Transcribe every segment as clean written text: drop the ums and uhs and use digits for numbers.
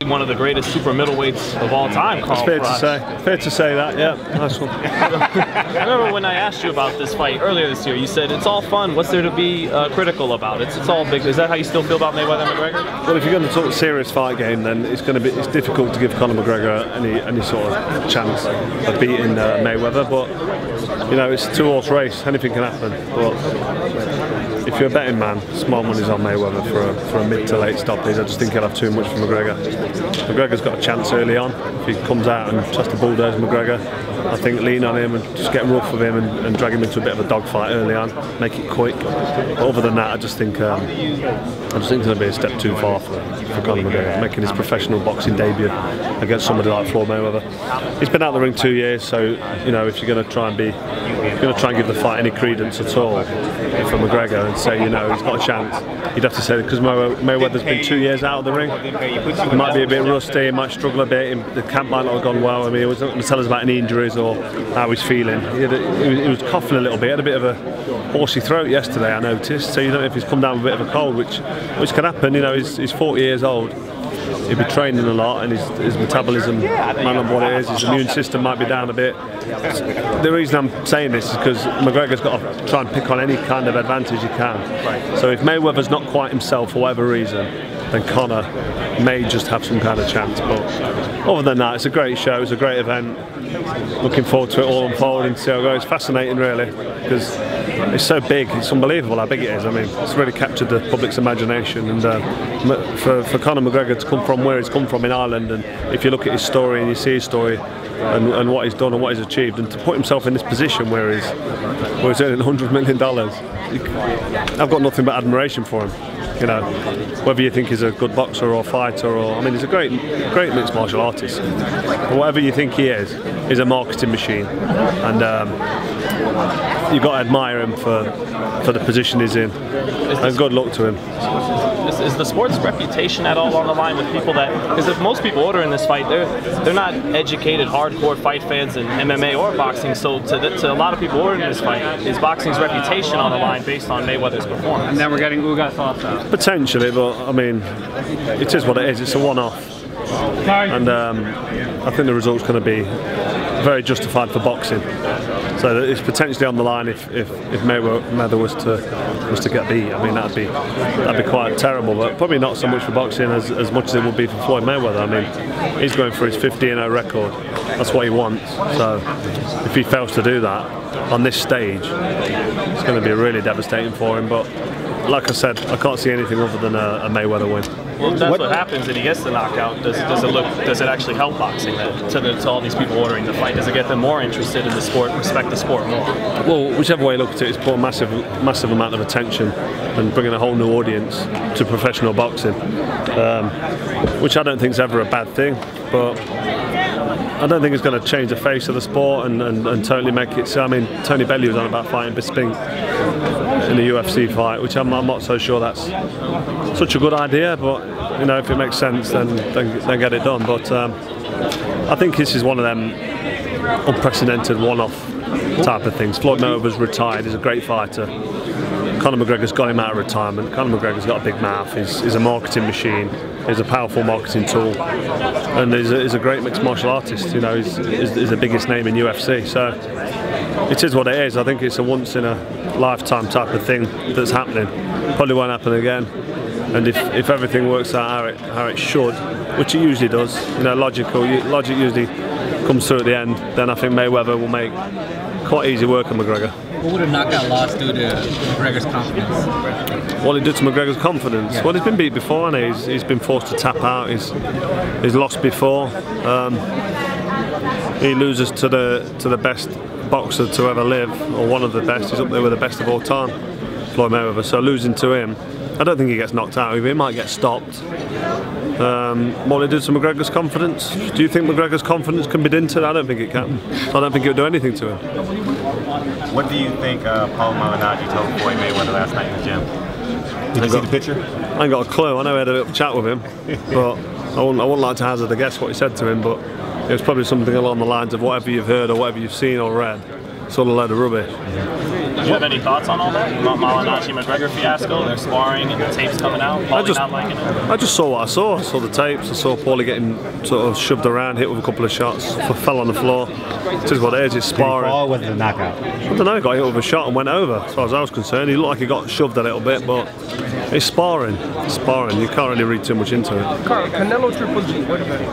one of the greatest super middleweights of all time, Carl Froch. Fair to say that, yeah. Nice one. I remember when I asked you about this fight earlier this year, you said it's all fun. What's there to be critical about? It's all big. Is that how you still feel about Mayweather and McGregor? Well, if you're going to talk serious fight game, then it's difficult to give Conor McGregor any sort of chance of beating Mayweather. But you know, it's a two-horse race. Anything can happen. But if you're a betting man, small money's on Mayweather for a mid to late stoppage. I just think he'll have too much for McGregor. McGregor's got a chance early on. If he comes out and tries to bulldoze McGregor, I think lean on him and just get rough with him and drag him into a bit of a dogfight early on, make it quick. But other than that, I just think it's going to be a step too far for Conor McGregor, making his professional boxing debut against somebody like Floyd Mayweather. He's been out the ring 2 years, so you know, if you're going to try and give the fight any credence at all for McGregor and say, you know, he's got a chance, you'd have to say that because Mayweather's been 2 years out of the ring, he might be a bit rusty, he might struggle a bit, the camp might not have gone well. I mean, he wasn't going to tell us about any injuries or how he's feeling. He was coughing a little bit, had a bit of a horsey throat yesterday, I noticed, so you don't know if he's come down with a bit of a cold, which can happen. You know, he's 40 years old. He'll be training a lot, and his metabolism might not be what it is. His immune system might be down a bit. The reason I'm saying this is because McGregor's got to try and pick on any kind of advantage he can. So if Mayweather's not quite himself for whatever reason, then Conor may just have some kind of chance. But other than that, it's a great show, it's a great event. Looking forward to it all unfolding, to see how it goes. It's fascinating, really, because it's so big, it's unbelievable how big it is. I mean, it's really captured the public's imagination, and for Conor McGregor to come from where he's come from in Ireland, and if you look at his story and you see his story and what he's done and what he's achieved, and to put himself in this position where he's earning $100 million, I've got nothing but admiration for him. You know, whether you think he's a good boxer or fighter, or I mean, he's a great mixed martial artist. But whatever you think he is, he's a marketing machine, and you've got to admire him for the position he's in. And good luck to him. Is the sport's reputation at all on the line with people that? Because if most people ordering this fight, they're not educated, hardcore fight fans in MMA or boxing. So to a lot of people ordering this fight, is boxing's reputation on the line based on Mayweather's performance? And then we're getting Ugas off that. Potentially, but I mean, it is what it is. It's a one-off, and I think the result's going to be very justified for boxing. So it's potentially on the line if Mayweather was to get beat. I mean, that'd be quite terrible, but probably not so much for boxing as much as it would be for Floyd Mayweather. I mean, he's going for his 50-0 record. That's what he wants. So if he fails to do that on this stage, it's going to be really devastating for him. But like I said, I can't see anything other than a Mayweather win. Well, if that's what happens and he gets the knockout, does it actually help boxing to all these people ordering the fight? Does it get them more interested in the sport, respect the sport more? Well, whichever way you look at it, it's put a massive amount of attention and bringing a whole new audience to professional boxing, which I don't think is ever a bad thing, but I don't think it's going to change the face of the sport and totally make it so. I mean, Tony Bellew was on about fighting Bisping in the UFC fight, which I'm not so sure that's such a good idea, but you know, if it makes sense, then get it done. But I think this is one of them unprecedented one-off type of things. Floyd Mayweather's retired, he's a great fighter. Conor McGregor's got him out of retirement. Conor McGregor's got a big mouth, he's a marketing machine, he's a powerful marketing tool, and he's a great mixed martial artist. You know, he's the biggest name in UFC, so it is what it is. I think it's a once in a lifetime type of thing that's happening. Probably won't happen again, and if everything works out how it should, which it usually does, you know, logic usually comes through at the end, then I think Mayweather will make quite easy work of McGregor. What would a knockout loss do to McGregor's confidence? What it did to McGregor's confidence? Yeah. Well, he's been beat before, and he's been forced to tap out. He's lost before. He loses to the best boxer to ever live, or one of the best. He's up there with the best of all time, Floyd Mayweather. So losing to him, I don't think he gets knocked out. He might get stopped. What it did to McGregor's confidence? Do you think McGregor's confidence can be dented? I don't think it can. I don't think it would do anything to him. What do you think Paul Malignaggi told Floyd Mayweather last night in the gym? Did you see the picture? I ain't got a clue. I know he had a little chat with him, but I wouldn't like to hazard a guess what he said to him, but it was probably something along the lines of whatever you've heard or whatever you've seen or read. it's all a load of rubbish. Do you have any thoughts on all that? Malignaggi McGregor fiasco, they're sparring and the tape's coming out, Paulie not liking it? I just saw what I saw. I saw the tapes, I saw Paulie getting sort of shoved around, hit with a couple of shots, fell on the floor. It is what it is, it's sparring. Or was it a knockout? I don't know, he got hit with a shot and went over, as far as I was concerned. He looked like he got shoved a little bit, but it's sparring. It's sparring, you can't really read too much into it. Carl, Canelo Triple G, what about it?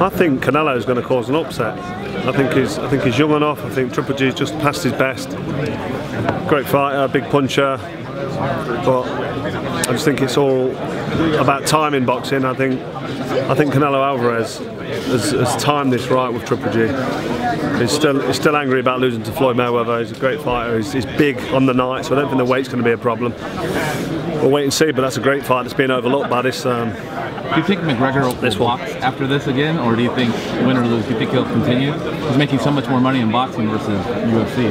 I think Canelo's going to cause an upset. I think he's young enough. I think Triple G's just past his best. Great fighter, big puncher, but I just think it's all about time in boxing. I think Canelo Alvarez has timed this right with Triple G. He's still angry about losing to Floyd Mayweather. He's a great fighter. He's big on the night, so I don't think the weight's going to be a problem. We'll wait and see, but that's a great fight that's being overlooked by this. Do you think McGregor will box after this again, or do you think, win or lose, do you think he'll continue? He's making so much more money in boxing versus UFC.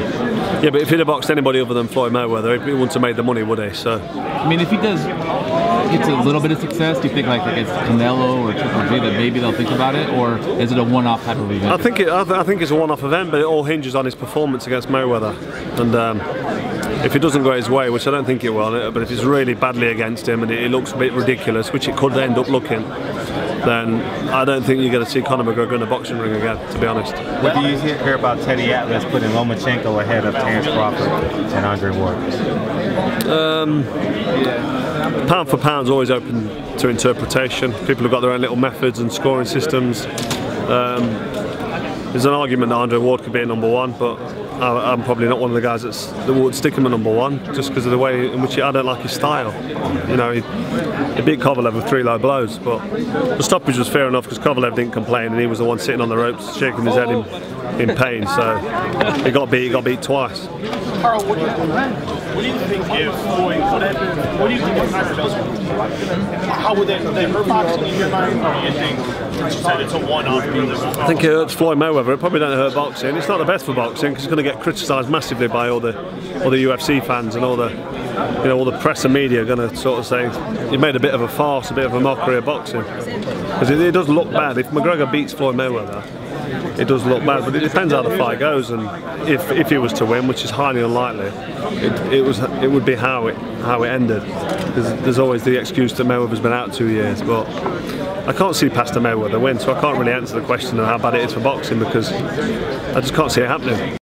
Yeah, but if he'd have boxed anybody other than Floyd Mayweather, he wouldn't have made the money, would he? So, I mean, if he gets a little bit of success, do you think like against Canelo or Triple G that maybe they'll think about it, or is it a one-off type of event? I think it's a one-off event, but it all hinges on his performance against Mayweather. And if it doesn't go his way, which I don't think it will, but if it's really badly against him and it looks a bit ridiculous, which it could end up looking, then I don't think you're going to see Conor McGregor in a boxing ring again, to be honest. What do you hear about Teddy Atlas putting Lomachenko ahead of Terence Crawford and Andre Ward? Pound for pound's always open to interpretation. People have got their own little methods and scoring systems. There's an argument that Andre Ward could be a #1, but I'm probably not one of the guys that would stick him at #1 just because of the way in which I don't like his style. You know, he beat Kovalev with 3 low blows, but the stoppage was fair enough because Kovalev didn't complain and he was the one sitting on the ropes shaking his head in pain. So he got beat twice. Carl, what do you think if Floyd, what do you think if Conor does win? How would they hurt boxing in your mind, or do you think it's a one-off? I think it hurts Floyd Mayweather. It probably don't hurt boxing. It's not the best for boxing because it's going to get criticised massively by all the UFC fans and all the press and media are going to sort of say he made a bit of a farce, a bit of a mockery of boxing. Because it does look bad. If McGregor beats Floyd Mayweather, it does look bad, but it depends how the fight goes, and if he was to win, which is highly unlikely, it would be how it ended. There's always the excuse that Mayweather's been out 2 years, but I can't see past a Mayweather win, so I can't really answer the question of how bad it is for boxing because I just can't see it happening.